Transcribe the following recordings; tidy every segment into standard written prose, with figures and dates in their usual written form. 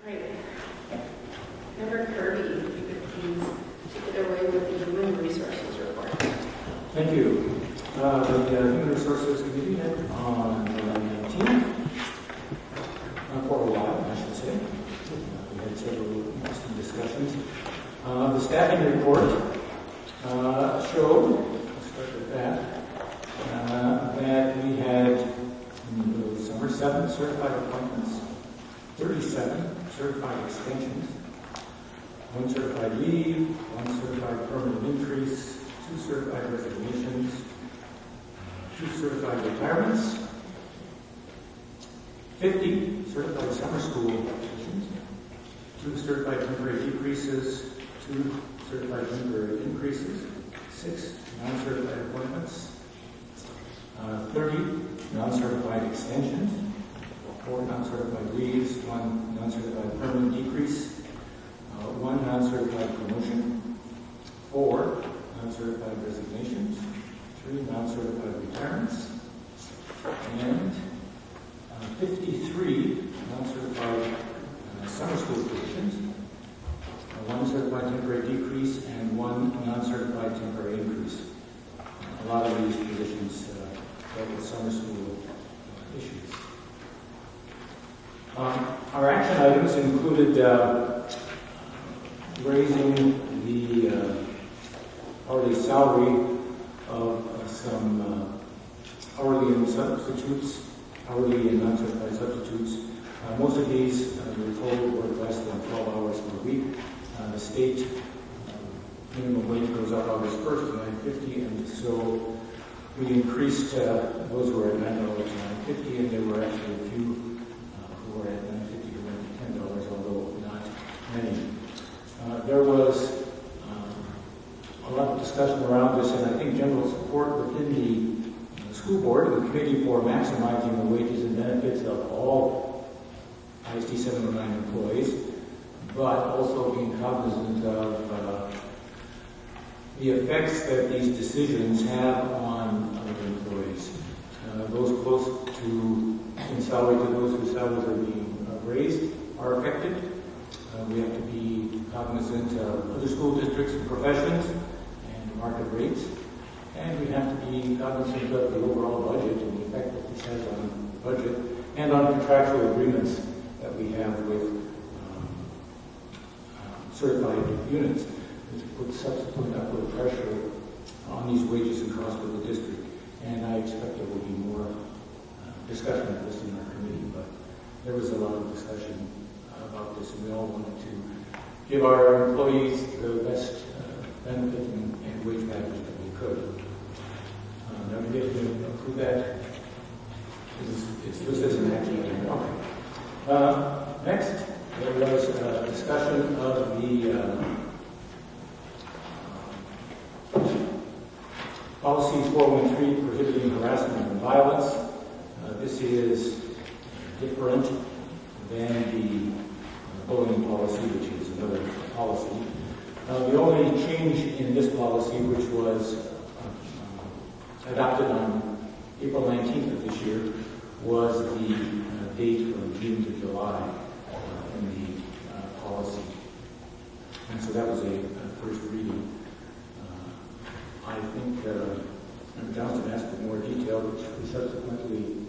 Great. Member Kirby, if you could please take it away with the Human Resources Report. Thank you. The Human Resources Committee met on July 19th, for a while, I should say. We had several interesting discussions. The staffing report showed, let's start with that we had, in the summer, 7 certified appointments, 37 certified extensions, 1 certified leave, 1 certified permanent increase, 2 certified resignations, 2 certified retirements, 50 certified summer school positions, 2 certified temporary decreases, 2 certified temporary increases, 6 non-certified appointments, 30 non-certified extensions, 4 non-certified leaves, 1 non-certified permanent decrease, 1 non-certified promotion, 4 non-certified resignations, 3 non-certified retirements, and 53 non-certified summer school positions, 1 certified temporary decrease, and 1 non-certified temporary increase. A lot of these positions dealt with summer school issues. Our action items included raising the hourly salary of some hourly and substitutes, hourly and non-certified substitutes. Most of these, we're told, work less than 12 hours per week. The state minimum wage goes up August 1st to $9.50, and so we increased those who were at $9 to $9.50, and there were actually a few who were at $9.50 who went to $10, although not many. There was a lot of discussion around this, and I think general support within the school board and the committee for maximizing the wages and benefits of all ISD 709 employees, but also being cognizant of the effects that these decisions have on other employees. Those close to in salary to those whose salaries are being raised are affected. We have to be cognizant of other school districts and professions and market rates. And we have to be cognizant of the overall budget and the effect that this has on the budget and on contractual agreements that we have with certified units, which puts subsequent upward pressure on these wages and costs of the district. And I expect there will be more discussion of this in our committee, but there was a lot of discussion about this, and we all wanted to give our employees the best benefit and wage package that we could. Now we get to approve that. It's just as an action item. Okay. Next, there was a discussion of the policy 413 prohibiting harassment and violence. This is different than the bullying policy, which is another policy. The only change in this policy, which was adopted on April 19th of this year, was the date from June to July in the policy. And so that was a first reading. I think Member Johnson asked for more detail, which we subsequently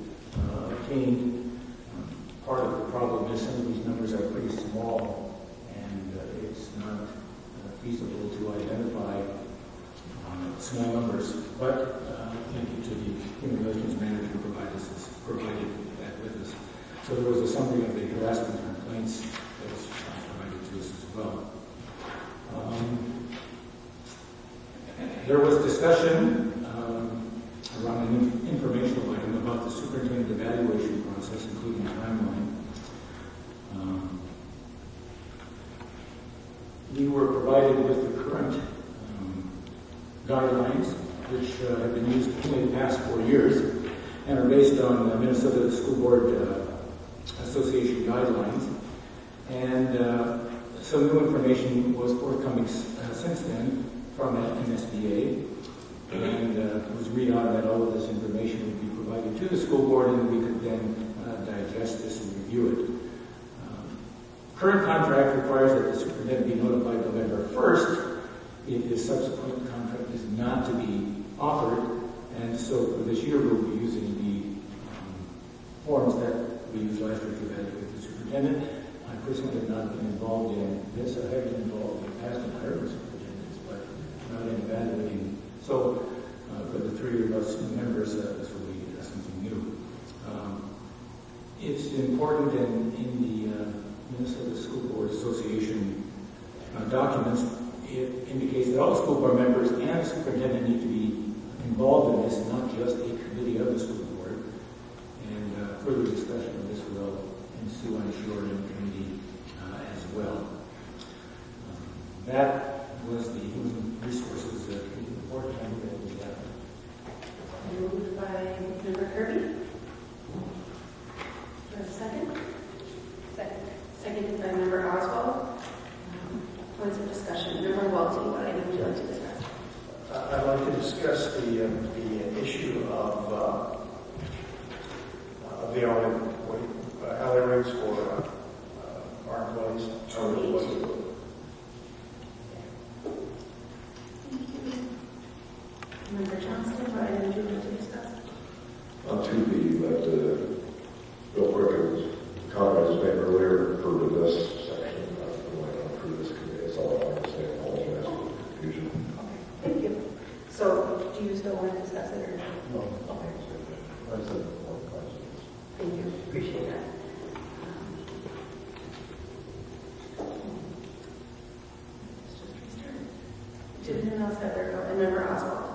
obtained. Part of the problem is some of these numbers are pretty small, and it's not feasible to identify small numbers. But thank you to the Human Relations Manager who provided that with us. So there was a summary of the harassment complaints that was provided to us as well. There was discussion around an informational item about the superintendent evaluation process, including a timeline. We were provided with the current guidelines, which have been used only the past 4 years, and are based on Minnesota School Board Association guidelines. And some new information was forthcoming since then from MSBA, and it was agreed on that all of this information would be provided to the school board, and we could then digest this and review it. Current contract requires that the superintendent be notified November 1st if his subsequent contract is not to be offered. And so for this year, we'll be using the forms that we used last year to evaluate the superintendent. I personally have not been involved in this. I have been involved in past and hiring superintendents, but not in evaluating. So for the three of us members, this will be something new. It's important in the Minnesota School Board Association documents. It indicates that all school board members and the superintendent need to be involved in this, not just a committee of the school board. And further discussion of this will ensue, I'm sure, in the committee as well. That was the Human Resources Committee report. I move that we have. Moved by Member Kirby. For a second? Second. Seconded by Member Oswald. Points of discussion. Member Walton, what item would you like to discuss? I'd like to discuss the issue of the hourly rates for our employees. Thank you. Member Johnston, what item would you like to discuss? On 2B, but real quick, it was comments made earlier for this section. I'm going on through this committee. That's all I want to say. I apologize for the confusion. Okay, thank you. So, do you still want to discuss it or no? No. Okay. That's it. Thank you, appreciate that. Let's just restart. Did anyone else have their vote? And Member Oswald?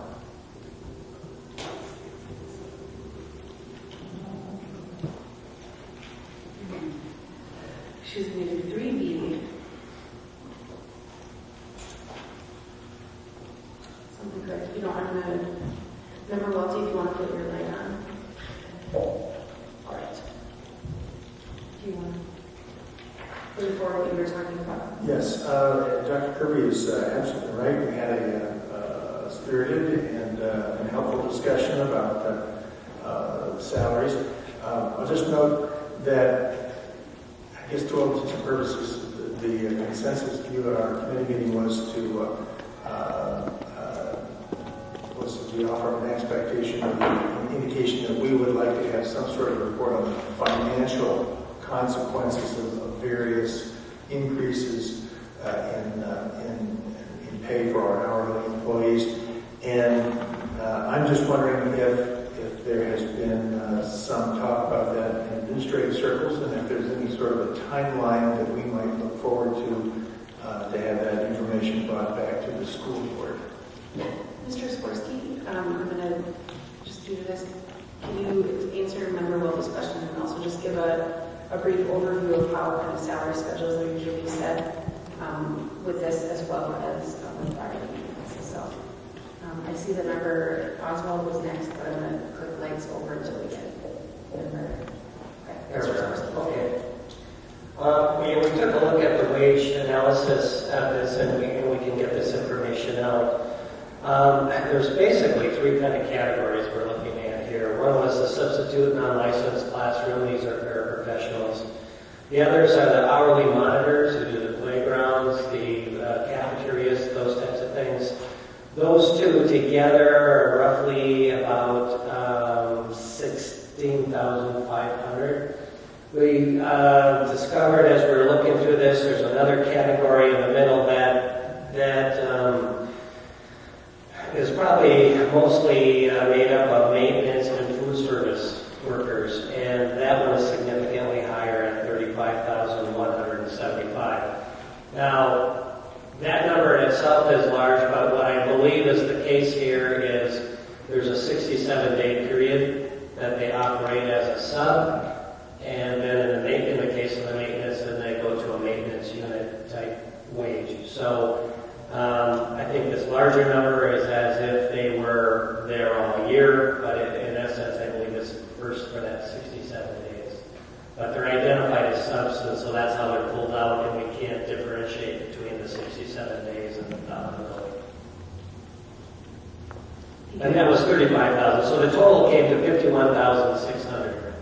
Excuse me, 3B. Something good. You don't want to, Member Welty, if you want to put your light on. All right. Do you want to put forward what you were talking about? Yes, Dr. Kirby is absolutely right. We had a spirited and helpful discussion about salaries. I'll just note that, I guess to all intents and purposes, the consensus view at our committee meeting was to offer an expectation or an indication that we would like to have some sort of report on the financial consequences of various increases in pay for our hourly employees. And I'm just wondering if there has been some talk about that in administrative circles, and if there's any sort of a timeline that we might look forward to have that information brought back to the school board. Mr. Skorsky, I'm going to just do this. Can you answer Member Wilkes' question and also just give a brief overview of how kind of salary schedules are usually set with this as well as with our meetings? So I see that Member Oswald was next, but I'm going to click lights over until we get Member. Okay. We took a look at the wage analysis of this, and we can get this information out. There's basically three kind of categories we're looking at here. One was the substitute non-licensed classroom. These are paraprofessionals. The others are the hourly monitors who do the playgrounds, the cafeterias, those types of things. Those two together are roughly about 16,500. We discovered as we were looking through this, there's another category in the middle that is probably mostly made up of maintenance and food service workers, and that one is significantly higher at 35,175. Now, that number in itself is large, but what I believe is the case here is there's a 67-day period that they operate as a sub, and then in the case of the maintenance, then they go to a maintenance unit type wage. So I think this larger number is as if they were there all year, but in essence, I believe it's first for that 67 days. But they're identified as subs, so that's how they're pulled out, and we can't differentiate between the 67 days and the $1,000. And that was 35,000, so the total came to 51,600.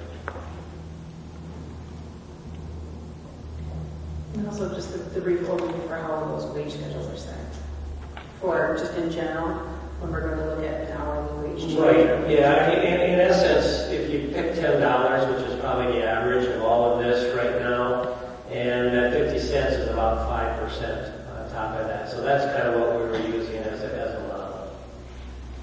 Also, just the brief overview for how those wage schedules are set. Or just in general, when we're going to look at an hourly wage change. Right, yeah, in essence, if you pick $10, which is probably the average of all of this right now, and that 50 cents is about 5% on top of that. So that's kind of what we were using as a model.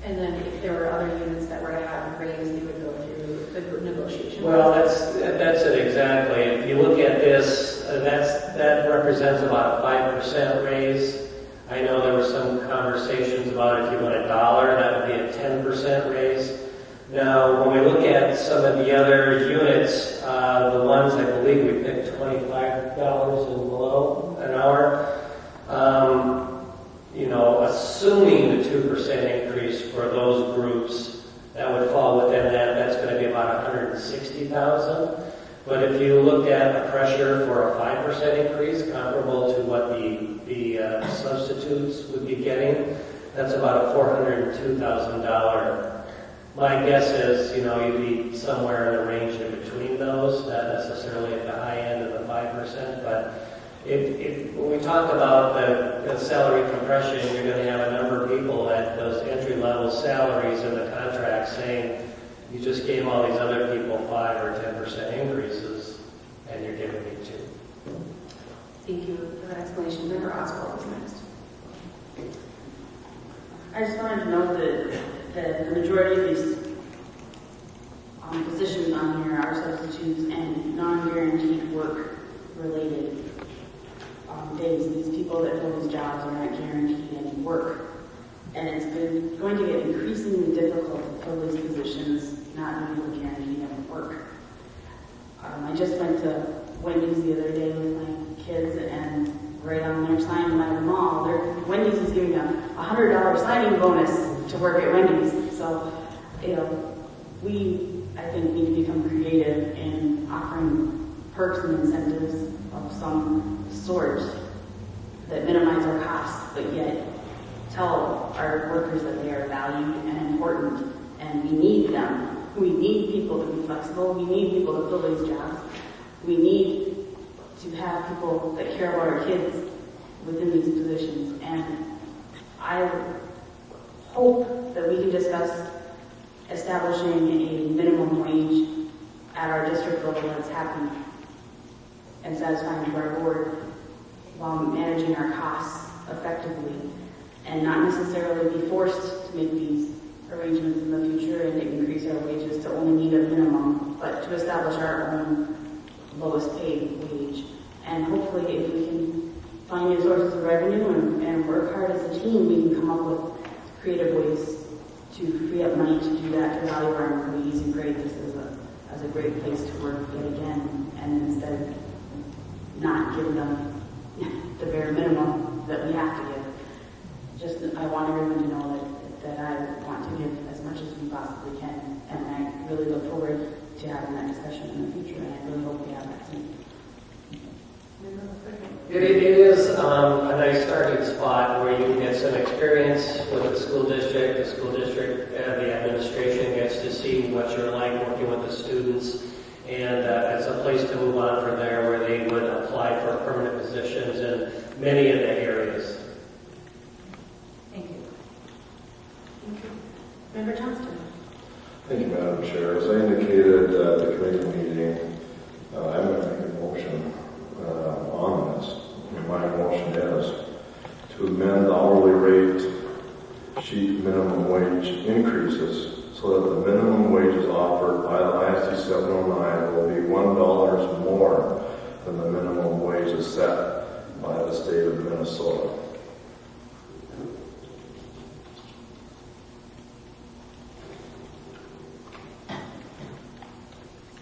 And then if there were other units that were to have raised, they would go through the negotiation. Well, that's it exactly. If you look at this, that represents about a 5% raise. I know there were some conversations about if you went $1, that would be a 10% raise. Now, when we look at some of the other units, the ones I believe we picked $25 and below an hour, assuming the 2% increase for those groups, that would fall within that. That's going to be about $160,000. But if you looked at a pressure for a 5% increase, comparable to what the substitutes would be getting, that's about a $402,000. My guess is, you'd be somewhere in the range in between those, not necessarily at the high end of the 5%, but when we talk about the salary compression, you're going to have a number of people at those entry-level salaries in the contract saying, you just gave all these other people 5 or 10% increases, and you're giving me 2. Thank you for that explanation. Member Oswald is next. I just wanted to note that the majority of these positions on here are substitutes and non-guaranteed work-related days. These people that hold these jobs are not guaranteed any work. And it's going to get increasingly difficult to fill these positions not being able to guarantee any work. I just went to Wendy's the other day with my kids, and right on their sign by the mall, Wendy's is giving a $100 signing bonus to work at Wendy's. So, we, I think, need to become creative in offering perks and incentives of some sort that minimize our costs, but yet tell our workers that they are valued and important, and we need them. We need people to be flexible. We need people to fill these jobs. We need to have people that care about our kids within these positions. And I hope that we can discuss establishing a minimum wage at our district level that's happy and satisfying to our board while managing our costs effectively, and not necessarily be forced to make these arrangements in the future and increase our wages to only need a minimum, but to establish our own lowest paid wage. And hopefully, if we can find new sources of revenue and work hard as a team, we can come up with creative ways to free up money to do that, to value our employees and grade this as a great place to work yet again, and instead not give them the bare minimum that we have to give. I want everyone to know that I want to give as much as we possibly can, and I really look forward to having that discussion in the future, and I really hope we have that soon. It is a nice starting spot where you can get some experience with the school district. The school district and the administration gets to see what you're like working with the students, and it's a place to move on from there where they would apply for permanent positions in many of the areas. Thank you. Member Johnston. Thank you, Madam Chair. As I indicated at the committee meeting, I'm going to make a motion on this. And my motion is to amend the hourly rate sheet minimum wage increases so that the minimum wages offered by the ISD 709 will be $1 more than the minimum wages set by the state of Minnesota.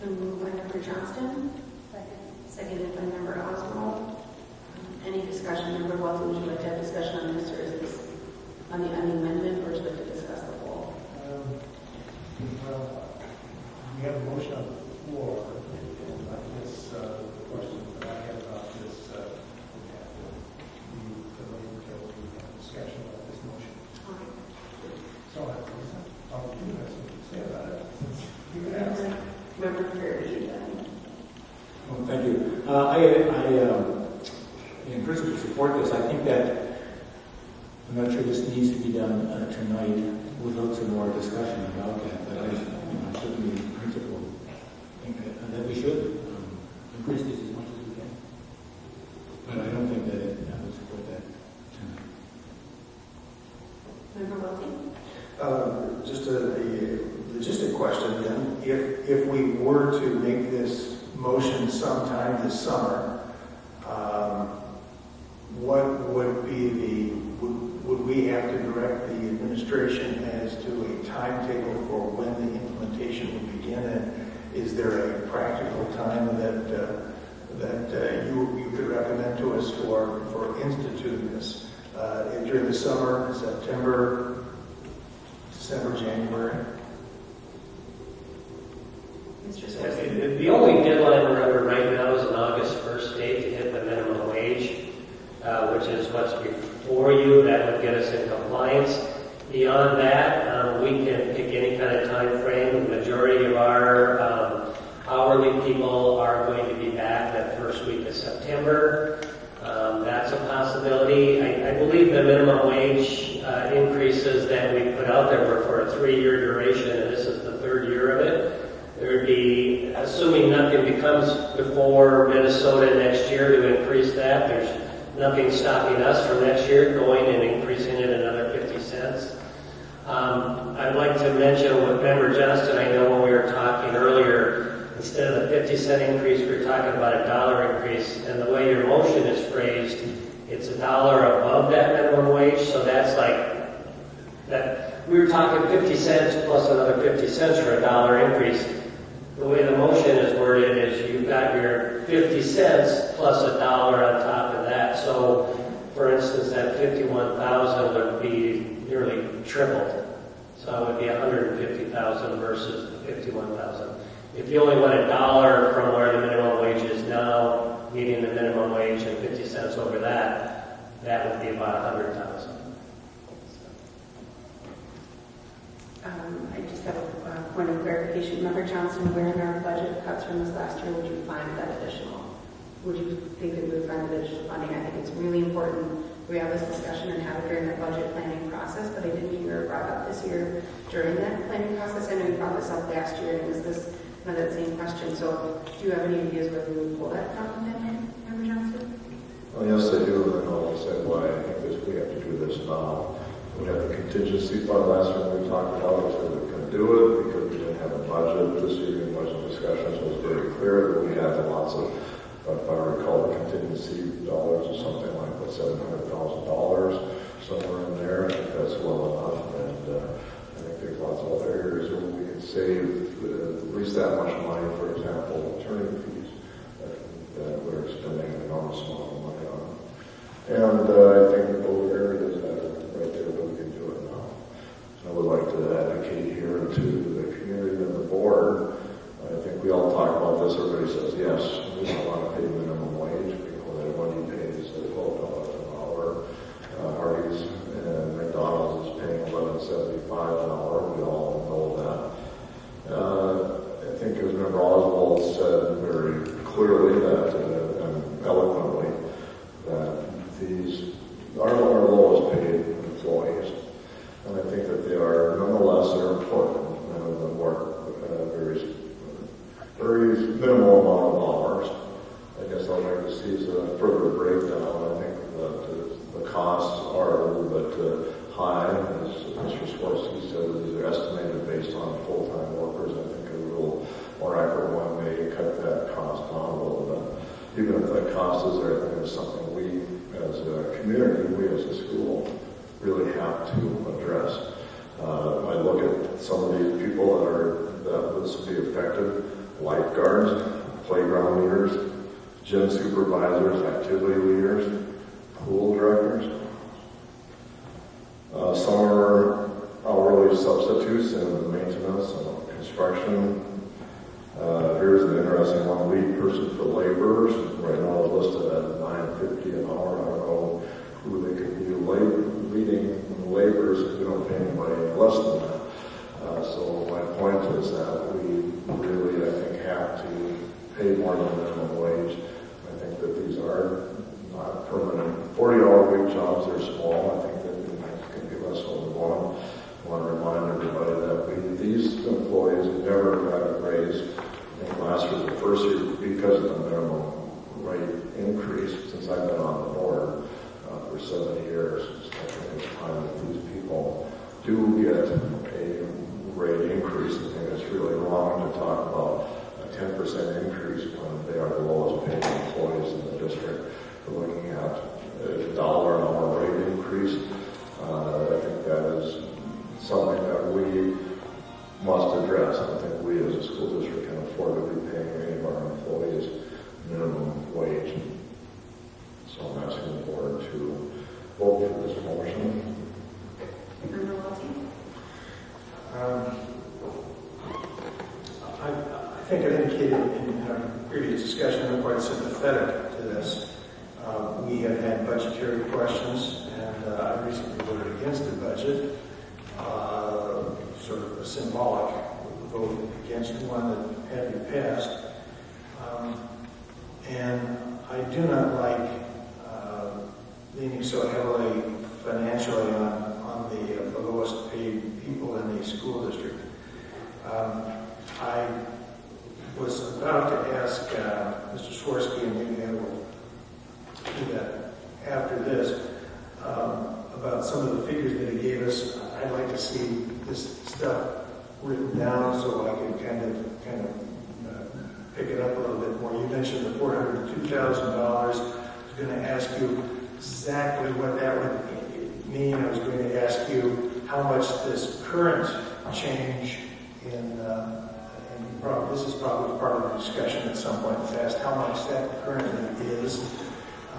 So moved by Member Johnston. Seconded by Member Oswald. Any discussion? Member Walton, would you like to have discussion on this, or is this on the amendment, or would you like to discuss the whole? Well, we have a motion on the floor. This question that I had about this, we have to delay until we have a discussion about this motion. So I'll do that. So say about it. You can ask. Member Kirby. Well, thank you. in principle support this. I think that, I'm not sure this needs to be done tonight without some more discussion about that, but I certainly in principle think that we should increase this as much as we can. But I don't think that I would support that tonight. Member Welty? Just a logistic question then. If we were to make this motion sometime this summer, what would be would we have to direct the administration as to a timetable for when the implementation would begin? And is there a practical time that you could recommend to us for instituting this? During the summer, September, December, January? Mr. Swirsky? The only deadline we're under right now is an August 1st date to hit the minimum wage, which is what's before you. That would get us in compliance. Beyond that, we can pick any kind of time frame. The majority of our hourly people are going to be back that first week of September. That's a possibility. I believe the minimum wage increases that we put out there were for a 3-year duration, and this is the 3rd year of it. There would be, assuming nothing becomes before Minnesota next year to increase that, there's nothing stopping us from next year going and increasing it another 50 cents. I'd like to mention with Member Johnston, I know when we were talking earlier, instead of the 50-cent increase, we were talking about a $1 increase, and the way your motion is phrased, it's $1 above that minimum wage, so that's like that. We were talking 50 cents plus another 50 cents for a $1 increase. The way the motion is worded is you've got your 50 cents plus $1 on top of that. So, for instance, that 51,000 would be nearly tripled. So it would be 150,000 versus the 51,000. If you only went $1 from where the minimum wage is now, meeting the minimum wage and 50 cents over that, that would be about 100,000. I just have a point of clarification. Member Johnson, where in our budget cuts from this last year would you find that additional? Would you think that we would find that additional funding? I think it's really important we have this discussion and have it during the budget planning process, but I didn't hear it brought up this year during that planning process. I know you brought this up last year, and is this that same question? So do you have any ideas where we would pull that from, Member Johnson? Well, yes, I do, and I'll say why I think we have to do this now. We have the contingency fund last year we talked about, we said we couldn't do it because we didn't have a budget. This year in budget discussions was very clear that we had lots of, if I recall, the contingency dollars or something like $700,000 somewhere in there. I think that's well enough, and I think there's lots of other areas where we can save at least that much money. For example, attorney fees that we're spending an enormous amount of money on, and I think those areas that are right there that we can do it now. So I would like to advocate here to the community and the board. I think we all talk about this. Everybody says yes, we don't want to pay minimum wage because everybody pays $12 an hour. Hardee's and McDonald's is paying $11.75 an hour. We all know that. I think as Member Oswald said very clearly that and eloquently that these are our lowest paid employees, and I think that they are nonetheless they're important. The work very minimal amount of hours. I guess I'd like to see a further breakdown. I think that the costs are a little bit high, as Mr. Swirsky said. These are estimated based on full-time workers. I think a little more accurate one may cut that cost down a little bit. Even if that cost is there, I think it's something we, as a community, we as a school, really have to address. I look at some of these people that this will be affected: lifeguards, playground leaders, gym supervisors, activity leaders, pool directors. Some are hourly substitutes in maintenance and construction. Here's an interesting one: lead person for laborers. Right now it's listed at $9.50 an hour. I don't know who they could be leading laborers if we don't pay anybody less than that. So my point is that we really, I think, have to pay more than minimum wage. I think that these are permanent 40-hour week jobs. They're small. I think that can be less than one. I want to remind everybody that these employees have never had a raise. I think last year was the first year because of the minimum rate increase since I've been on the board for 7 years. I think it's time that these people do get a rate increase. I think it's really wrong to talk about a 10% increase when they are the lowest paid employees in the district. We're looking at a $1 an hour rate increase. I think that is something that we must address. I don't think we as a school district can afford to be paying any of our employees minimum wage. So I'm asking the board to vote for this motion. Member Welty? I think I indicated in our previous discussion I'm quite sympathetic to this. We have had budgetary questions, and I recently voted against the budget, sort of a symbolic vote against one that had been passed. And I do not like leaning so heavily financially on the lowest paid people in the school district. I was about to ask Mr. Swirsky, and maybe I will do that after this, about some of the figures that he gave us. I'd like to see this stuff written down so I can kind of pick it up a little bit more. You mentioned the $402,000. I was going to ask you exactly what that would mean. I was going to ask you how much this current change in this is probably part of the discussion at some point fast, how much that currently is.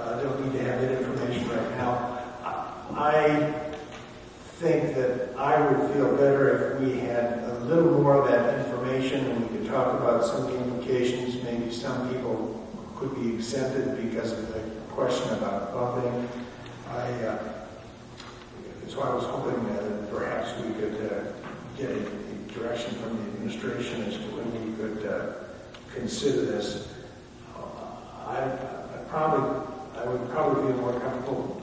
I don't need to have that information right now. I think that I would feel better if we had a little more of that information and we could talk about some of the implications. Maybe some people could be exempted because of the question about bumping. So I was hoping that perhaps we could get a direction from the administration as to when we could consider this. I would probably be more comfortable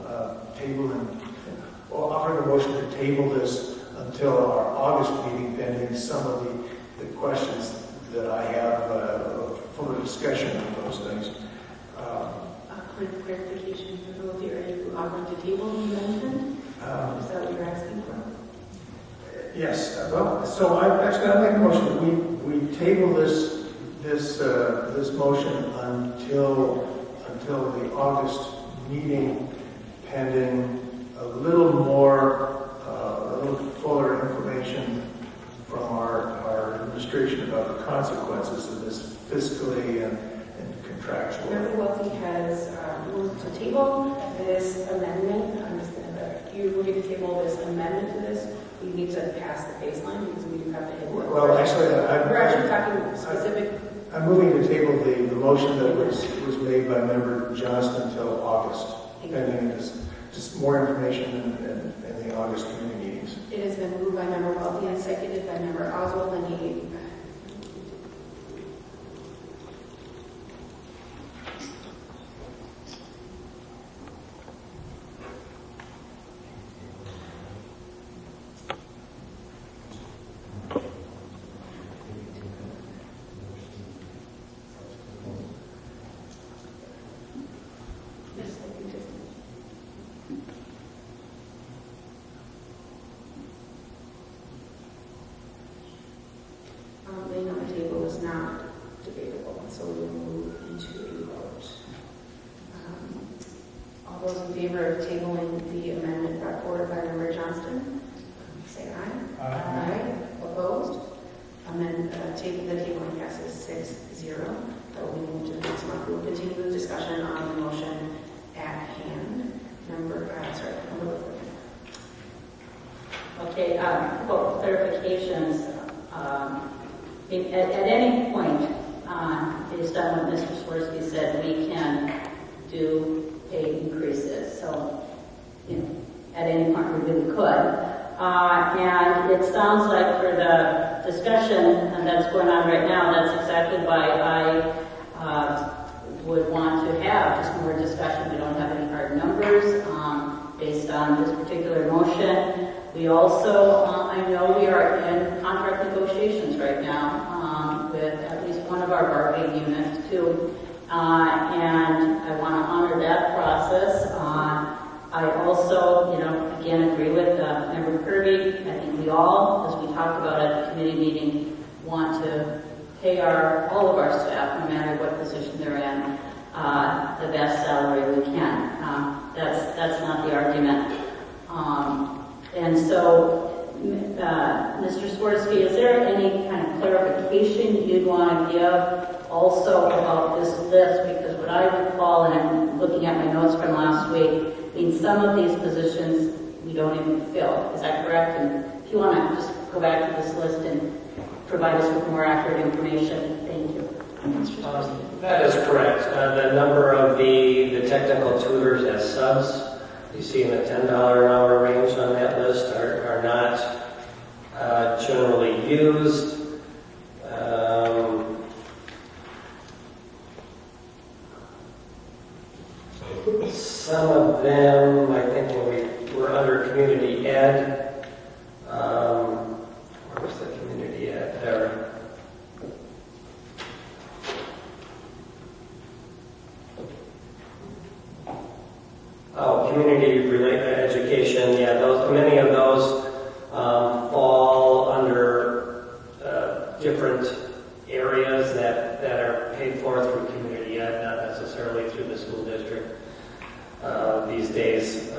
offering a motion to table this until our August meeting, pending some of the questions that I have for discussion of those things. Quick clarification, are you offering to table the amendment? Is that what you're asking for? Yes. Well, so I'll make a motion that we table this motion until the August meeting, pending a little fuller information from our administration about the consequences of this fiscally and contractually. Member Welty has moved to table this amendment. You're moving to table this amendment to this. We need to pass the baseline because we do have to hit. Well, actually, we're actually talking specific. I'm moving to table the motion that was made by Member Johnston until August, pending just more information in the August committee meetings. It has been moved by Member Welty and seconded by Member Oswald, and he. Laying on the table is not debatable, so we will move into a vote. All those in favor of tabling the amendment brought forward by Member Johnston, say aye. Aye. Opposed? The tabling passes 6-0. That will be moved to the next month. We will continue the discussion on the motion at hand. Member Okay, for clarifications, at any point, based on what Mr. Swirsky said, we can do pay increases. So, at any point we really could. And it sounds like for the discussion that's going on right now, that's exactly why I would want to have just more discussion. We don't have We also, I know we are in contract negotiations right now with at least one of our bargaining units too, and I want to honor that process. I also, again, agree with Member Kirby. I think we all, as we talked about at the committee meeting, want to pay all of our staff, no matter what position they're in, the best salary we can. That's not the argument. And so, Mr. Swirsky, is there any kind of clarification you'd want to give also about this list? Because what I recall, and I'm looking at my notes from last week, some of these positions we don't even fill. Is that correct? And if you want to just go back to this list and provide us with more accurate information, thank you. That is correct. The number of the technical tutors as subs you see in the $10 an hour range on that list are not generally used. Some of them, I think, when we were under community ed, where was the community ed? There. Oh, community-related education. Yeah, many of those fall under different areas that are paid for through community ed, not necessarily through the school district these days.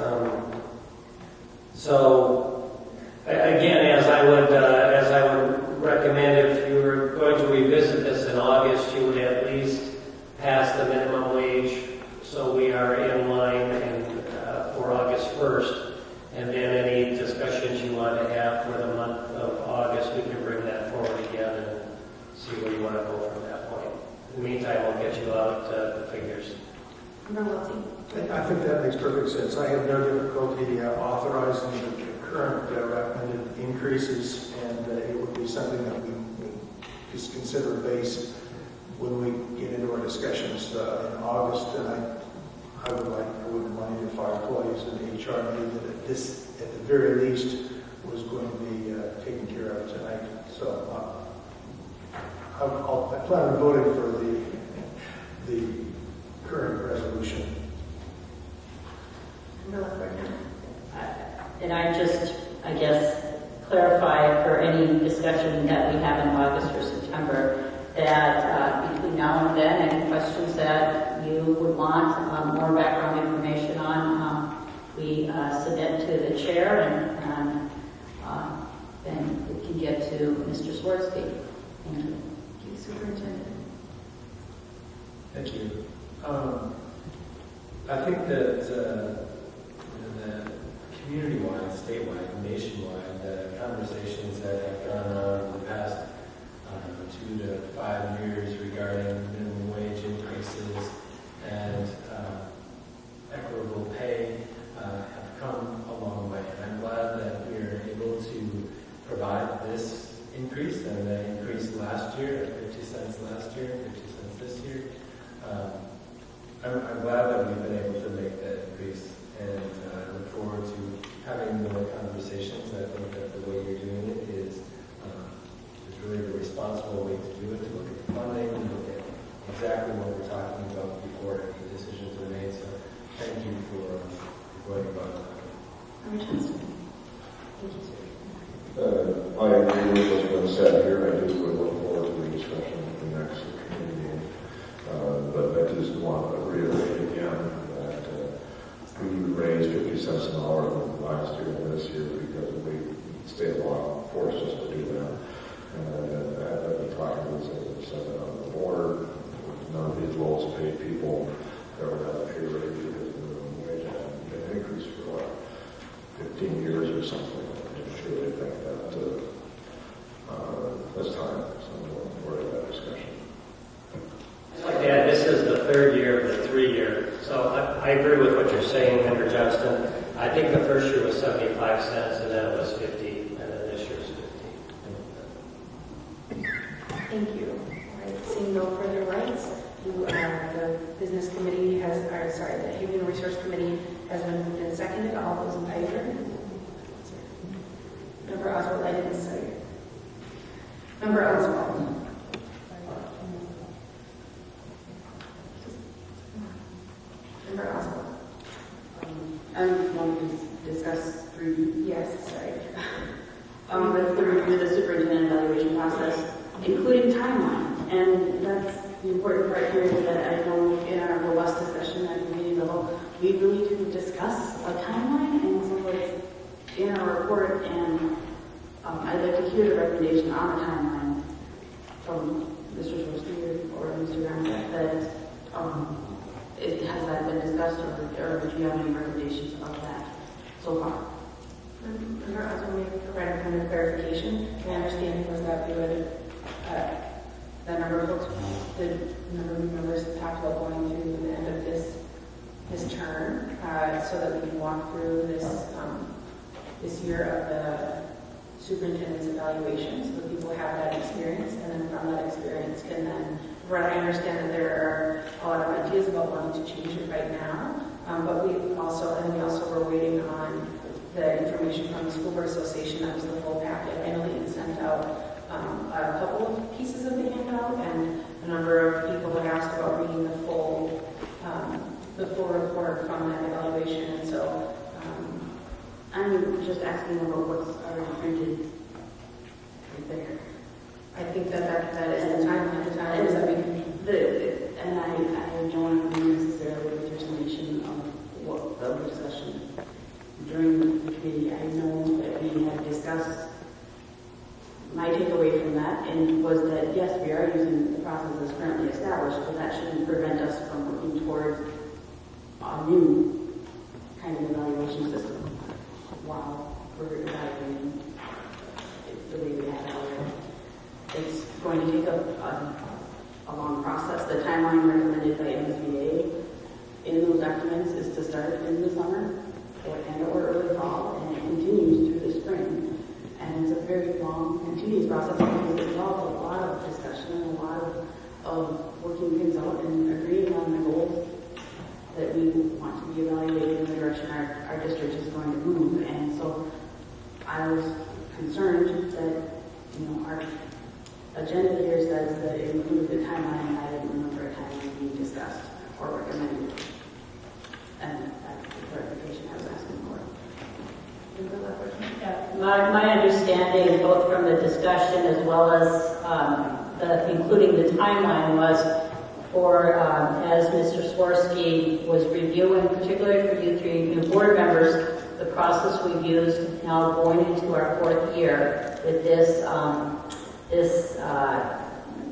So, again, as I would recommend, if you were going to revisit this in August, you would at least pass the minimum wage, so we are in line for August 1st. And then any discussions you want to have for the month of August, we can bring that forward again and see where you want to go from that point. In the meantime, I'll get you out the figures. I think that makes perfect sense. I have no difficulty authorizing the current recommended increases, and it would be something that we just consider base when we get into our discussions in August. And I wouldn't mind if our employees in the HR knew that this, at the very least, was going to be taken care of tonight. So I plan on voting for the current resolution. And I guess, clarify for any discussion that we have in August or September, that between now and then, any questions that you would want more background information on, we submit to the chair, and then we can get to Mr. Swirsky. Thank you. Thank you, Superintendent. Thank you. I think that the community-wide, statewide, nationwide, the conversations that have gone on in the past 2 to 5 years regarding minimum wage increases and equitable pay have come a long way. And I'm glad that we are able to provide this increase, and the increase last year at 50 cents last year, 50 cents this year. I'm glad that we've been able to make that increase, and I look forward to having more conversations. I think that the way you're doing it is really the responsible way to do it, to look at the funding, to look at exactly what we're talking about before any decisions are made. So thank you for going about that. I agree with what's been said here. I do look forward to the discussion at the next committee meeting. But I just want to reiterate again that we raised 50 cents an hour last year and this year because the state law forced us to do that. And I've been talking to the Senate on the board. None of these lowest paid people ever had a pay raise because the minimum wage hadn't been increased for 15 years or something. I truly think that that's time. So I'm looking forward to that discussion. Like that, this is the third year of the 3-year. So I agree with what you're saying, Member Johnston. I think the first year was 75 cents, and then it was 50, and then this year's 50. Thank you. All right, seeing no further rights, the business committee the Human Resource Committee has been moved and seconded. All those in favor? Member Oswald, I didn't say. Member Oswald. Member Oswald. I want to discuss through Yes, sorry. the review of the superintendent evaluation process, including timeline. And that's the important part here, is that I know in our robust discussion at the meeting level, we really didn't discuss a timeline, and so it's in our report, and I'd like to hear the recommendation on the timeline from Mr. Swirsky or Mr. Ramsey, that has that been discussed, or do you have any recommendations about that so far? Member Oswald, may I provide a kind of clarification? My understanding was that we would, that number of folks, the number of members talked about going through the end of this term, so that we can walk through this year of the superintendent's evaluation, so that people have that experience, and then from that experience can then, where I understand that there are a lot of ideas about wanting to change it right now, but we also were waiting on the information from the School Board Association. That was the full packet. I know that you sent out a couple of pieces of the handout, and a number of people have asked about reading the full report from that evaluation, and so I'm just asking about what's already printed right there. I think that is the timeline. The timeline is that we can. And I don't agree necessarily with your summation of what the discussion during the committee. I know that we had discussed. My takeaway from that and was that yes, we are using the process as currently established, but that shouldn't prevent us from working towards a new kind of evaluation system while we're evaluating the way we have it already. It's going to take a long process. The timeline recommended by MSBA in those documents is to start in the summer or early fall, and it continues through the spring. And it's a very long, continuous process because it involves a lot of discussion and a lot of working things out and agreeing on the goals that we want to be evaluated in the direction our district is going to move. And so I was concerned that, our agenda here says that it included the timeline, and I didn't remember a timeline being discussed or recommended. And that's the clarification I was asking for. Yeah, my understanding, both from the discussion as well as including the timeline, was for, as Mr. Swirsky was reviewing, particularly for you three new board members, the process we've used now going into our fourth year with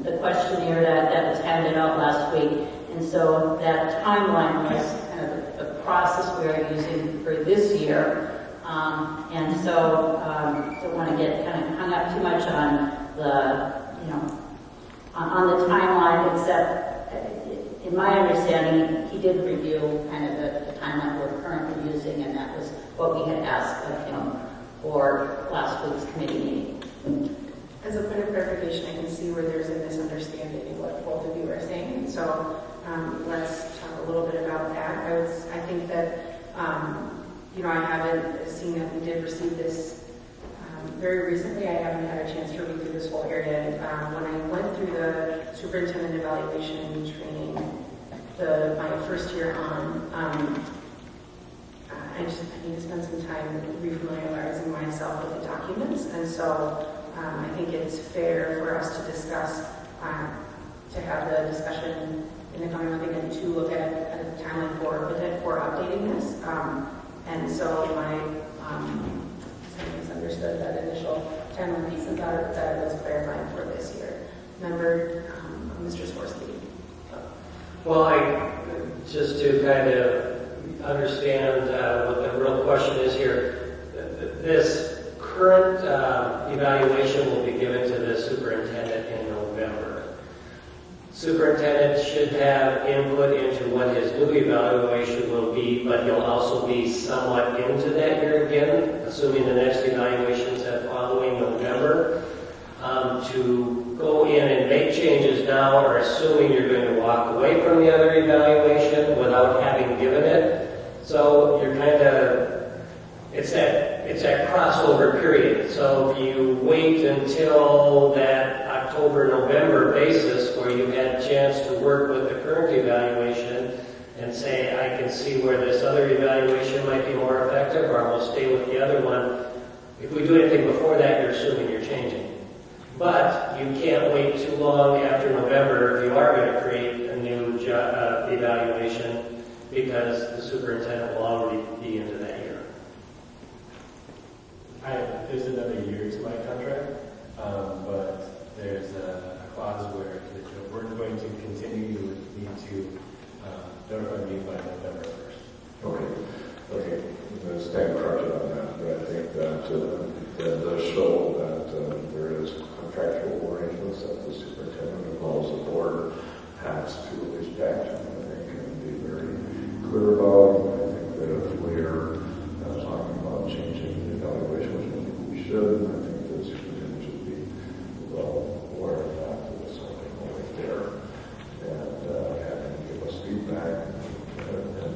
the questionnaire that was handed out last week. And so that timeline was kind of the process we are using for this year. And so don't want to get kind of hung up too much on on the timeline, except in my understanding, he did review kind of the timeline we're currently using, and that was what we had asked of him for last week's committee meeting. As a point of clarification, I can see where there's a misunderstanding in what both of you are saying. So let's talk a little bit about that. I think that, I haven't seen that we did receive this very recently. I haven't had a chance to read through this whole area. When I went through the superintendent evaluation training, my first year on, I need to spend some time refamiliarizing myself with the documents. And so I think it's fair for us to discuss, to have the discussion in the coming month again to look at a timeline for updating this. And so I misunderstood that initial timeline piece and thought that it was clarifying for this year. Member, Mr. Swirsky. Well, just to kind of understand what the real question is here, this current evaluation will be given to the superintendent in November. Superintendent should have input into what his new evaluation will be, but he'll also be somewhat into that year again, assuming the next evaluation is following November. To go in and make changes now or assuming you're going to walk away from the other evaluation without having given it. So you're kind of, it's that crossover period. So if you wait until that October-November basis where you had a chance to work with the current evaluation and say, I can see where this other evaluation might be more effective, or we'll stay with the other one. If we do anything before that, you're assuming you're changing. But you can't wait too long after November if you are going to create a new evaluation, because the superintendent will already be into that year. There's another year to my contract, but there's a clause where if we're going to continue, you would need to notify me by November 1st. Okay. Stand corrected on that, but I think that does show that there is contractual arrangements that the superintendent as well as the board has to respect, and I think can be very clear about. I think that if we are talking about changing the evaluation, which I think we should, I think the superintendent should be well aware of that, that there's something over there, and have him give us feedback. And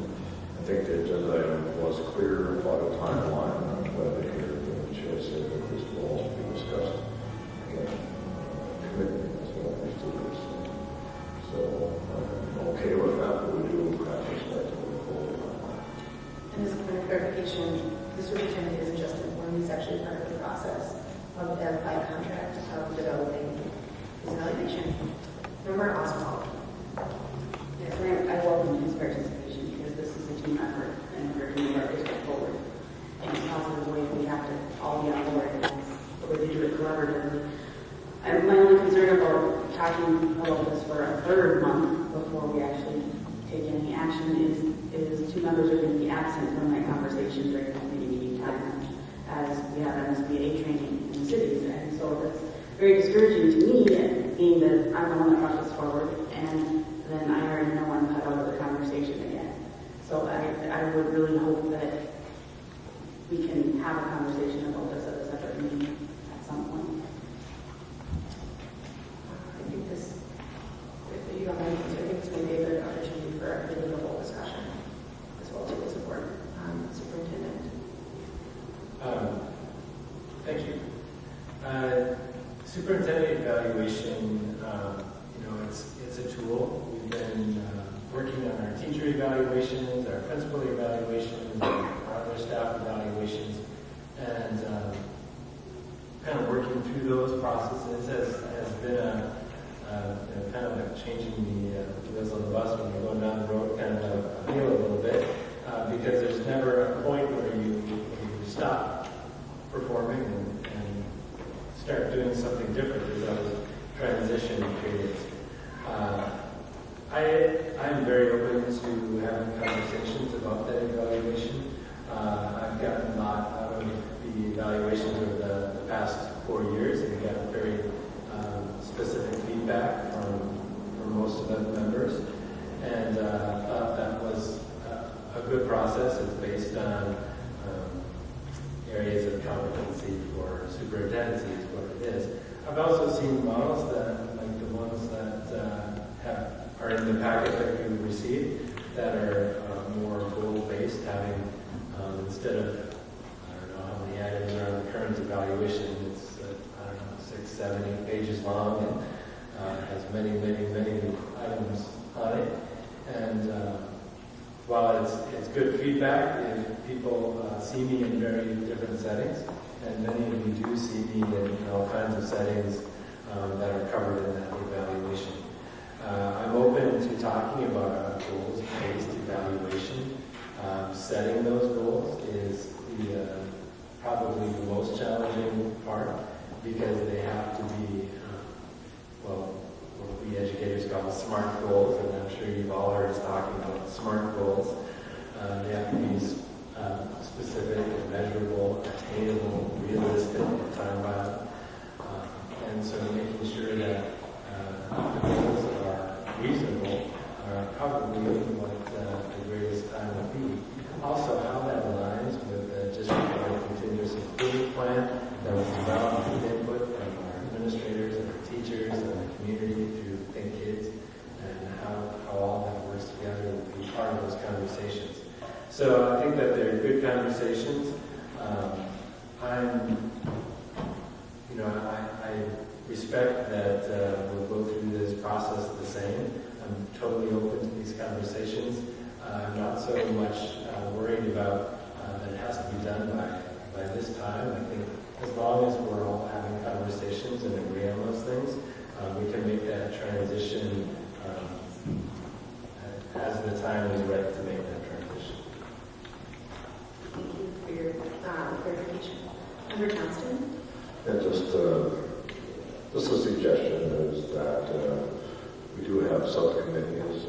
I think the agenda item was clear about a timeline. I'm glad to hear the chair say that this will all be discussed again. Committee, that's what I used to do. So I'm okay with that, but we do have to start to move forward on that. And as a point of clarification, the superintendent isn't just informed, he's actually part of the process of the by contract of developing his evaluation. Remember Oswald? Yes, I welcome his participation because this is a team effort and we're going to move our district forward in a positive way. We have to all be on board. That's the way to do it collaboratively. And my only concern about talking about this for a third month before we actually take any action is two members are going to be absent from that conversation during the committee meeting time as we have MSBA training in cities. And so that's very discouraging to me, being that I'm the one that brought this forward, and then I already know I'm cut out of the conversation again. So I would really hope that we can have a conversation about this at a separate meeting at some point. I think this, if you don't mind, I think it's going to be a good opportunity for a really whole discussion as well to support superintendent. Thank you. Superintendent evaluation, it's a tool. We've been working on our teacher evaluations, our principal evaluations, our other staff evaluations, and kind of working through those processes has been kind of like changing the wheels on the bus when you're going down the road, kind of a feel a little bit, because there's never a point where you stop performing and start doing something different. There's always transition periods. I'm very open to having conversations about that evaluation. I've gotten a lot out of the evaluations over the past 4 years, and gotten very specific feedback from most of the members, and thought that was a good process. It's based on areas of competency for superintendency is what it is. I've also seen models that, like the ones that are in the packet that you received, that are more goal-based, having instead of, I don't know how many items are on the current evaluation, it's, 6, 7, 8 pages long, and has many items on it. And while it's good feedback, if people see me in very different settings, and many of you do see me in all kinds of settings that are covered in that evaluation. I'm open to talking about a goals-based evaluation. Setting those goals is probably the most challenging part, because they have to be, what we educators call SMART goals, and I'm sure you've all heard us talking about SMART goals. They have to be specific and measurable, attainable, realistic, and time-bound. And so making sure that the goals are reasonable are probably what the greatest time will be. Also, how that aligns with the district-wide continuous improvement plan that was developed with input from our administrators and our teachers and the community through Think Kids, and how all that works together will be part of those conversations. So I think that they're good conversations. I'm respect that we'll go through this process the same. I'm totally open to these conversations. I'm not so much worried about that it has to be done by this time. I think as long as we're all having conversations and agree on those things, we can make that transition as the time is right to make that transition. Thank you for your clarification. Member Johnston? And just a suggestion is that we do have subcommittees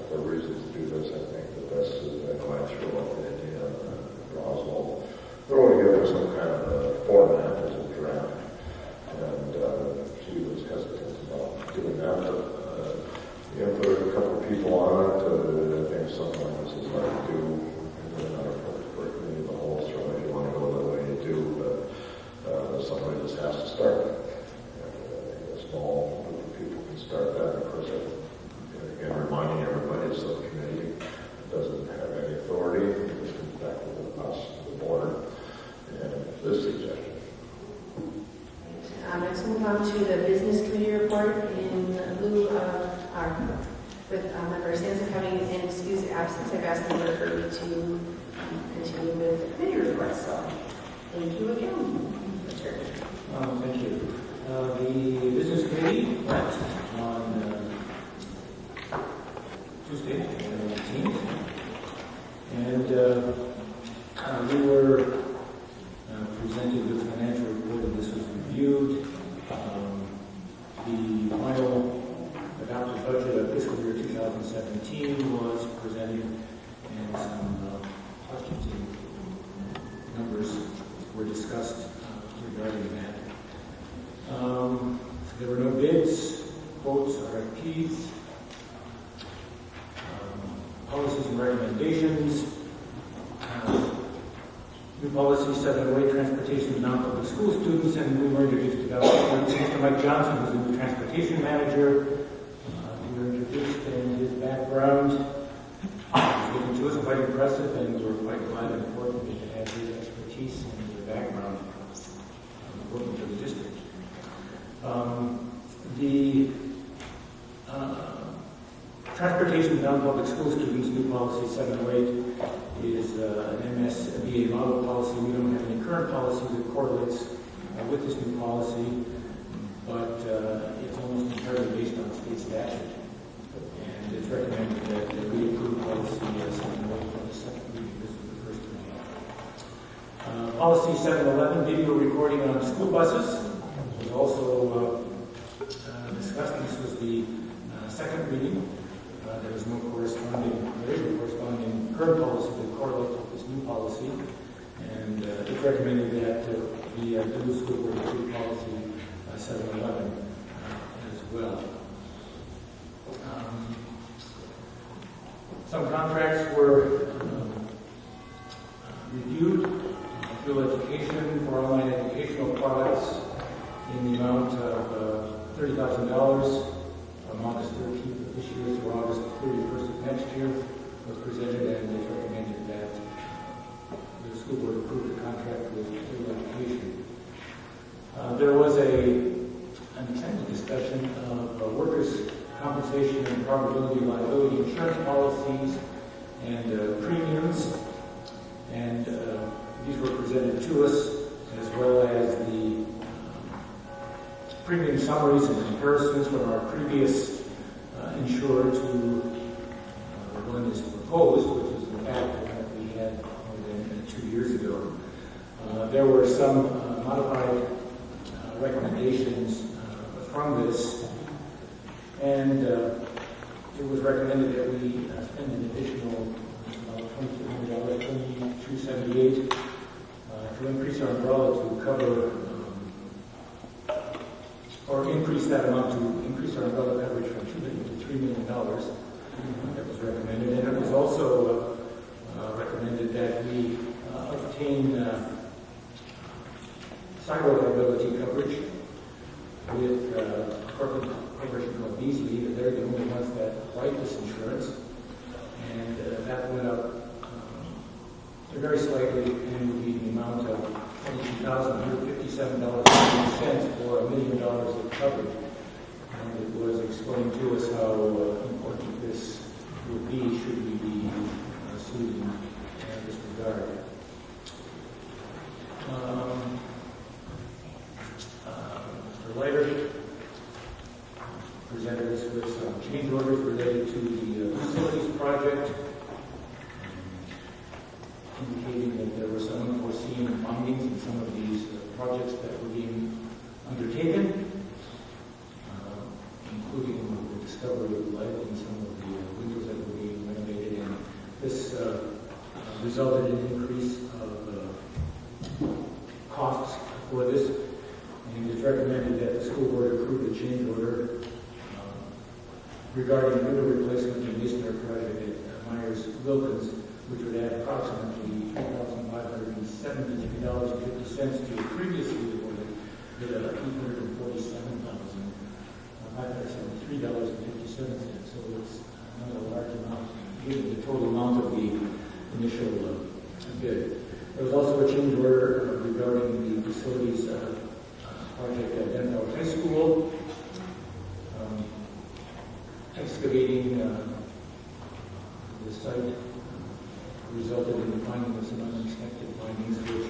for reasons to do this. I think that this is why I threw out the idea of Roswell. Throw together some kind of a format as a draft. And she was hesitant about doing that. But, put a couple of people on it. I think something like this is hard to do. And then not a for committee of the whole, so if you want to go that way, you do. But somebody just has to start. A small group of people can start that. Of course, again, reminding everybody it's a subcommittee. It doesn't have any authority. It just comes back to us, the board, and this suggestion. Next, we'll move on to the business committee report in lieu of with Member Sansom having an excused absence. I've asked Member Kirby to continue with the committee reports. So, thank you again. Thank you. The business committee met on Tuesday, the 19th, and we were presented with a financial report, and this was reviewed. The final adopted budget of fiscal year 2017 was presented, and some questions and numbers were discussed regarding that. There were no bids, quotes, RFPs, policies and recommendations. New policy 708, transportation of non-public school students, and we were introduced to Mr. Mike Johnson, who's the new transportation manager. We were introduced, and his background was given to us quite impressive, and we're quite glad and important to have his expertise and his background working for the district. The transportation of non-public school students, new policy 708, is an MSBA model policy. We don't have any current policy that correlates with this new policy, but it's almost entirely based on state statute. And it's recommended that we approve policy 708 for the second reading. This is the first reading. Policy 711, video recording on school buses, was also discussed. This was the second reading. There is no corresponding current policy that correlates with this new policy, and it's recommended that the new school board approve policy 711 as well. Some contracts were reviewed. Fuel education for online educational products in the amount of $30,000 from August 13th of this year to August 31st of next year was presented, and it's recommended that the school board approve the contract with fuel education. There was an extended discussion of workers' compensation and probability liability insurance policies and premiums, and these were presented to us, as well as the premium summaries and comparisons from our previous insurer to the one that's proposed, which is the fact that we had more than 2 years ago. There were some modified recommendations from this, and it was recommended that we spend an additional $2,200, $2,278, to increase our umbrella to cover, or increase that amount to increase our umbrella coverage from $2 million to $3 million. That was recommended, and it was also recommended that we obtain cyber liability coverage with a corporation called Beasley. They're the only ones that write this insurance, and that went up very slightly, and would be the amount of $22,157.50 for $1 million of covered. And it was explained to us how important this would be should we be sued in this regard. Mr. Leiter presented us with some change orders related to the facilities project, indicating that there were some unforeseen findings in some of these projects that were being undertaken, including the discovery of lead in some of the windows that were being renovated. And this resulted in an increase of costs for this. And it is recommended that the school board approve the change order regarding window replacement in the masonry project at Myers Wilkins, which would add approximately $3,573.50 to the previously awarded bid of $847,573.57. So it's not a large amount, given the total amount of the initial bid. There was also a change order regarding the facilities project at Denver High School, excavating the site resulted in the finding of some unexpected findings, which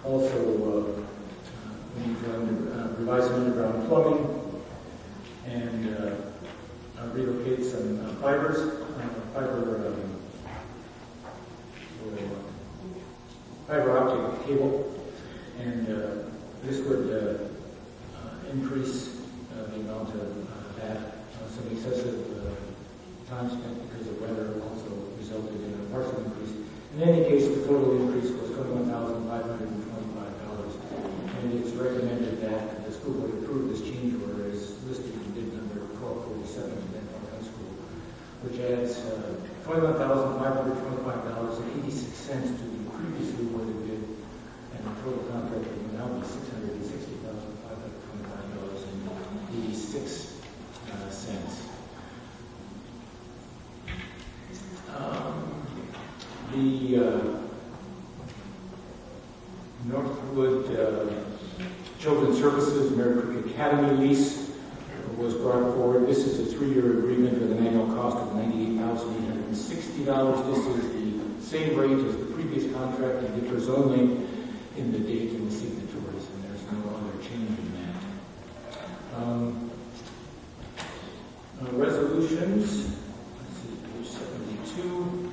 also need to revise some underground plumbing and relocate some fiber optic cable, and this would increase the amount of that. Some excessive time spent because of weather also resulted in a partial increase. In any case, the total increase was $21,525, and it's recommended that the school board approve this change order as listed in bid number 1247 in Denver High School, which adds $21,525.86 to the previously awarded bid, and the total contract will now be $660,525.86. The Northwood Children's Services American Academy lease was brought forward. This is a 3-year agreement with an annual cost of $98,860. This is the same rate as the previous contract. It differs only in the date and the signatories, and there's no other change in that. Resolutions. Let's see, page 72.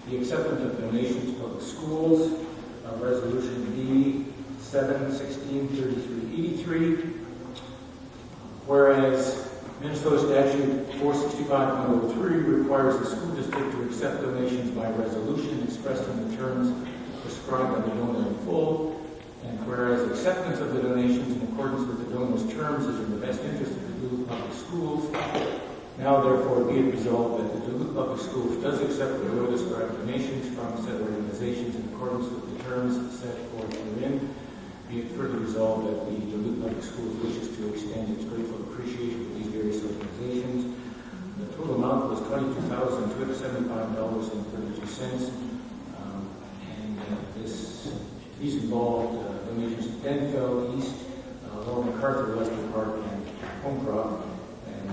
The acceptance of donations to public schools. Resolution B 7/16/3383. Whereas Minnesota Statute 465.03 requires the school district to accept donations by resolution expressed in the terms prescribed by the donor in full, and whereas acceptance of the donations in accordance with the donor's terms is in the best interest of the Duluth Public Schools, now therefore be it resolved that the Duluth Public Schools does accept the below-described donations from said organizations in accordance with the terms set forth herein. Be it further resolved that the Duluth Public Schools wishes to extend its grateful appreciation to these various organizations. The total amount was $22,275.32, and these involved donations to Denfeld, East, Lower MacArthur, Lester Park, and Homecroft, and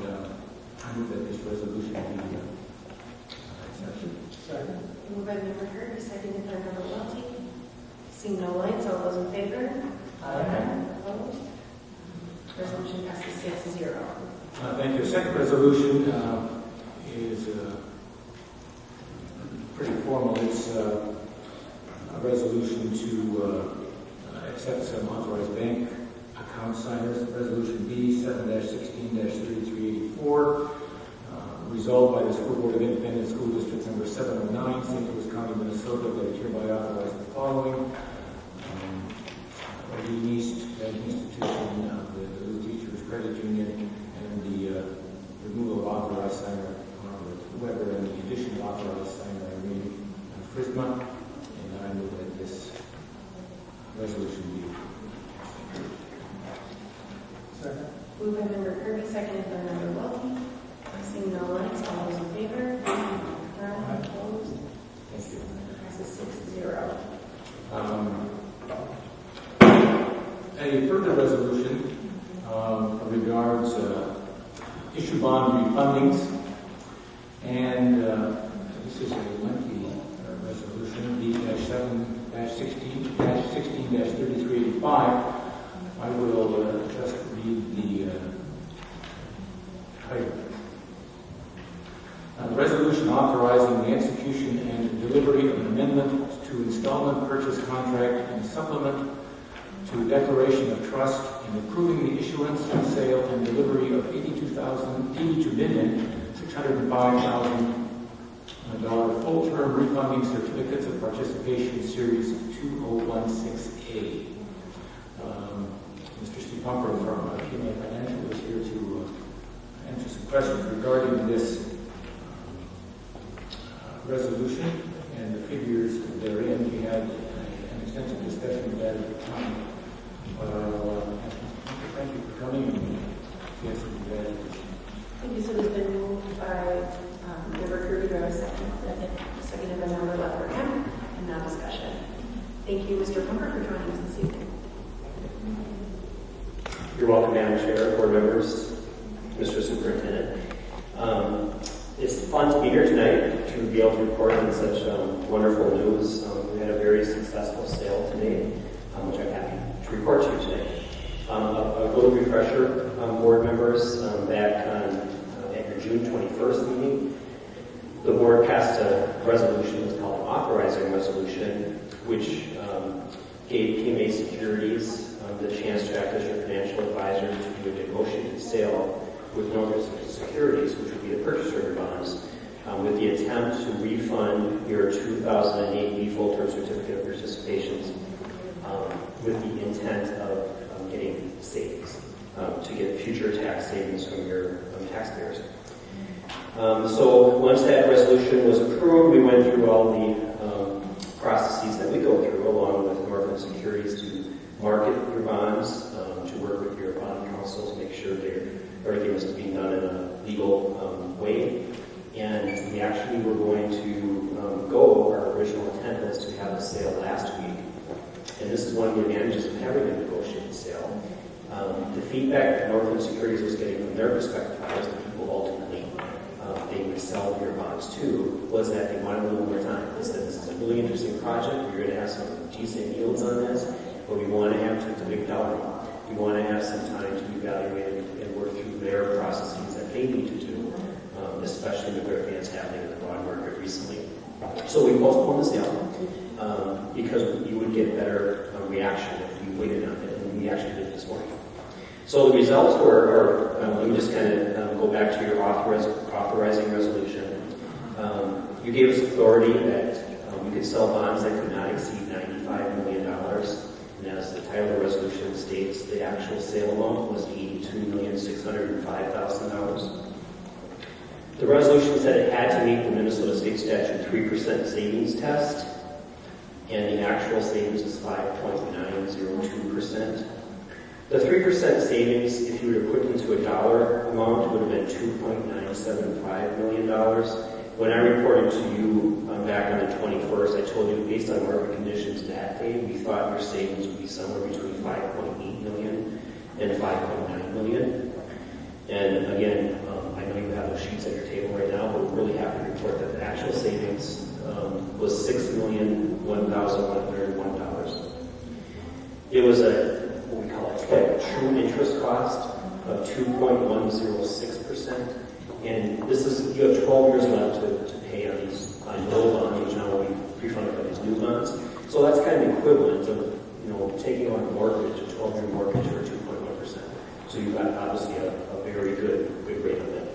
I move that this resolution be accepted. Second. Moved by Member Kirby, seconded by Member Welty. Seeing no lights, all those in favor? Aye. Opposed? Resolution passes 6-0. Thank you. The second resolution is pretty formal. It's a resolution to accept some authorized bank account signers. Resolution B 7-16-3384. Resolved by the School Board of Independent School District number 709, St. Louis County, Minnesota, that hereby authorize the following. The East Institution of the Duluth Teachers Credit Union, and the removal of authorized signer Margaret Weber, and the addition of authorized signer Irene Frisma. And I move that this resolution be. Second. Moved by Member Kirby, seconded by Member Welty. Seeing no lights, all those in favor? Aye. Opposed? Thank you. Passes 6-0. A further resolution refundings. And this is a lengthy resolution, D-7-16-3385. I will just read the title. A resolution authorizing the execution and delivery of an amendment to installment purchase contract and supplement to declaration of trust and approving the issuance and sale and delivery of $82,605,000 full-term refunding certificates of participation series 2016A. Mr. Steve Humper from PMA Financial is here to answer some questions regarding this resolution and the figures therein. We had an extensive discussion of that at the time. Thank you for coming and answering the questions. Thank you. So it's been moved by member Kirby. Do I have a second? Seconded by member Lefferham. And now discussion. Thank you, Mr. Humper, for joining us this evening. You're welcome, Madam Chair, board members, Mr. Superintendent. It's fun to be here tonight to be able to report on such wonderful news. We had a very successful sale today, which I'm happy to report to you today. A little refresher, board members, back on at your June 21st meeting, the board passed a resolution. It was called an authorizing resolution, which gave PMA Securities the chance to act as your financial advisor to do a negotiated sale with Northern Securities, which would be the purchaser of your bonds, with the attempt to refund your 2008 default term certificate of participations with the intent of getting savings, to get future tax savings from your taxpayers. So once that resolution was approved, we went through all the processes that we go through along with Northern Securities to market your bonds, to work with your bond counsel to make sure everything was being done in a legal way. And we actually were going to our original intent was to have a sale last week. And this is one of the advantages of having a negotiated sale. The feedback that Northern Securities was getting from their perspective, as the people ultimately they would sell your bonds to, was that they wanted a little more time. They said, this is a really interesting project. We're going to have some decent yields on this, but we want to have to big dollar. We want to have some time to evaluate and work through their processes that they need to do, especially with their advance happening in the bond market recently. So we postponed the sale because you would get better reaction if you waited on it, and we actually did this morning. So the results were, let me just kind of go back to your authorizing resolution. You gave us authority that we could sell bonds that could not exceed $95 million. And as the title of the resolution states, the actual sale amount was $82,605,000. The resolution said it had to meet the Minnesota State Statute 3% savings test, and the actual savings is 5.902%. The 3% savings, if you were to put into a dollar amount, would have been $2.975 million. When I reported to you back on the 21st, I told you based on market conditions that day, we thought your savings would be somewhere between $5.8 million and $5.9 million. And again, I know you have those sheets at your table right now, but we're really happy to report that the actual savings was $6,001,101. It was what we call a true interest cost of 2.106%. And this is, you have 12 years left to pay on these on old bonds, which now will be pre-funded by these new bonds. So that's kind of equivalent of, taking on a mortgage, a 12-year mortgage for 2.1%. So you've got obviously a very good rate on that.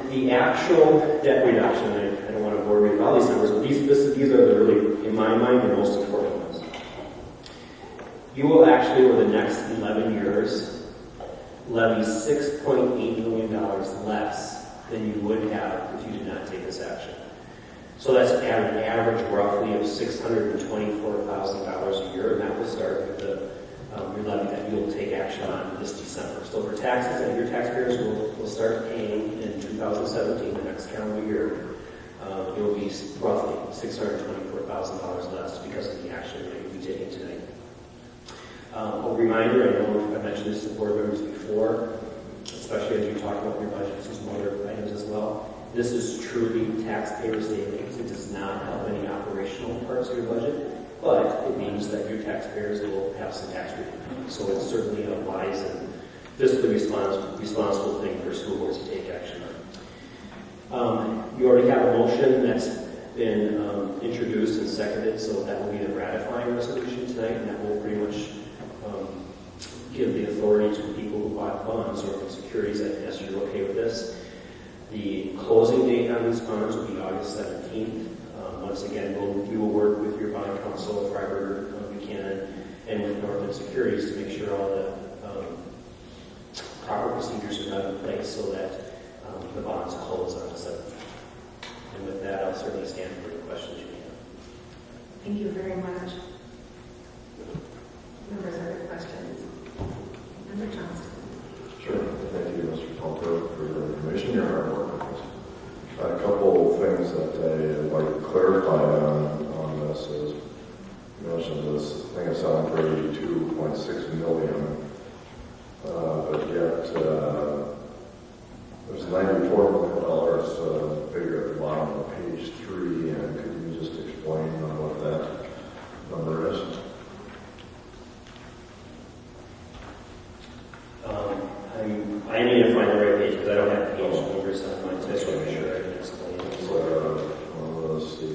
The actual debt reduction, I don't want to bore you with all these numbers, but these are the really, in my mind, the most important ones. You will actually, over the next 11 years, levy $6.8 million less than you would have if you did not take this action. So that's at an average roughly of $624,000 a year, and that will start with your levy that you'll take action on this December. So for taxes that your taxpayers will start paying in 2017, the next calendar year, it will be roughly $624,000 less because of the action that you'll be taking tonight. A reminder, I know I've mentioned this to board members before, it's especially as you talk about your budgets and some other items as well. This is truly taxpayer savings. It does not help any operational parts of your budget, but it means that your taxpayers will have some tax relief. So it's certainly a wise and fiscally responsible thing for school boards to take action on. You already have a motion that's been introduced and seconded, so that will be the ratifying resolution tonight, and that will pretty much give the authority to people who bought bonds or securities. I guess you're okay with this. The closing date on these bonds will be August 17th. Once again, we will work with your bond counsel, Freiberger, Buchanan, and with Northern Securities to make sure all the proper procedures are done in place so that the bonds close on the 17th. And with that, I'll certainly stand for the questions you may have. Thank you very much. Members, are there questions? Member Johnston. Sure. Thank you, Mr. Palter, for your information. Your hard work on this. A couple of things that I'd like to clarify on this is, you mentioned this thing is selling for $82.6 million, but yet there's $94 million figure at the bottom of page 3, and could you just explain what that number is? I need to find the right page because I don't have the page numbers on mine, so I just want to make sure I can explain it. Let's see,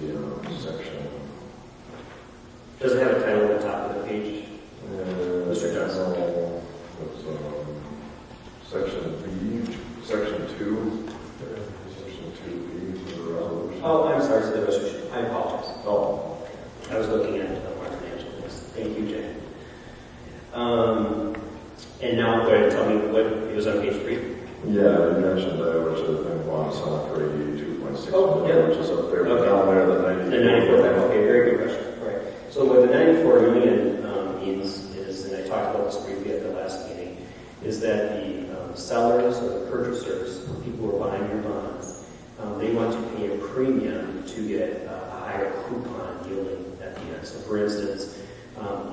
section. Does it have a title at the top of the page? Mr. Johnson? Section B, section 2. Section 2B for the resolution. Oh, I'm sorry, it's the resolution. I apologize. Oh. I was looking at our financial list. Thank you, Jay. And now, go ahead and tell me what it was on page 3. Yeah, you mentioned which I think one selling for $82.6 Oh, million, yeah. which is up there, Okay. down there, the 94. The 94, okay, very good question. All right. So what the 94 million means is, and I talked about this briefly at the last meeting, is that the sellers or the purchasers, the people who are buying your bonds, they want to pay a premium to get a higher coupon yielding at the end. So for instance,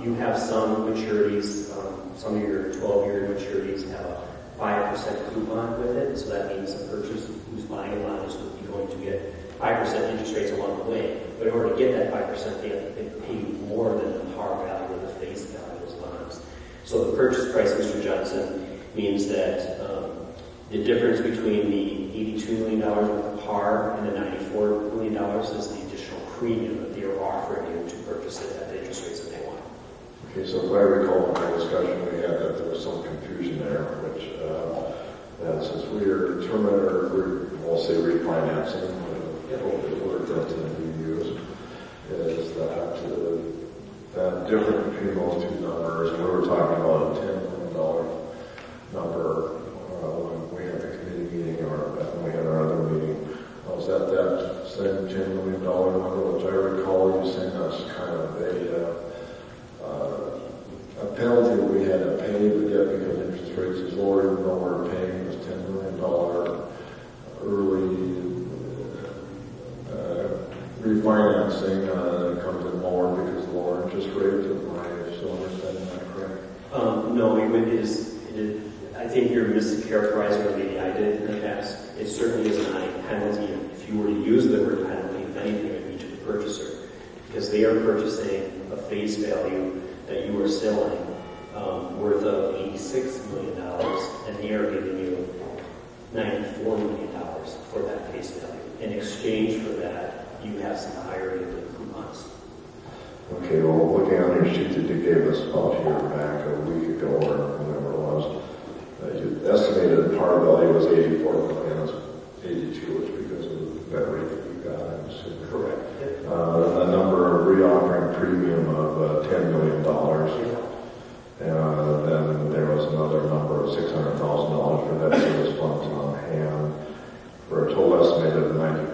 you have some maturities, some of your 12-year maturities have a 5% coupon with it, so that means the purchaser who's buying a bond is going to get 5% interest rates along the way. But in order to get that 5%, they have to pay more than the par value or the face value of those bonds. So the purchase price, Mr. Johnson, means that the difference between the $82 million worth of par and the $94 million is the additional premium that they are offering you to purchase it at the interest rates that they want. Okay, so if I recall in our discussion, we had that there was some confusion there, which that since we are determining, or we'll say refinancing, the word that we use, is that difference between those two numbers, and we were talking about a $10 million number when we had the committee meeting or when we had our other meeting. Was that same $10 million number, which I recall you saying that's kind of a penalty that we had to pay, but yet because interest rates is lower, even though we're paying this $10 million early refinancing, it comes in lower because of lower interest rates. Am I still understanding that correct? No, it is. I think you're mischaracterizing what maybe I did in the past. It certainly is not a penalty. If you were to use the word penalty, if anything, it would be to the purchaser, because they are purchasing a face value that you are selling worth of $86 million, and they are giving you $94 million for that face value. In exchange for that, you have some higher yielding coupons. Okay, well, looking on your sheet that you gave us about a year back, a week ago, or whatever it was, you estimated par value was $84 million, it's $82, which because of that rate that you got, I'm assuming. Correct. A number of re-offering premium of $10 million. Then there was another number of $600,000 for that service funds on hand, for a total estimate of $94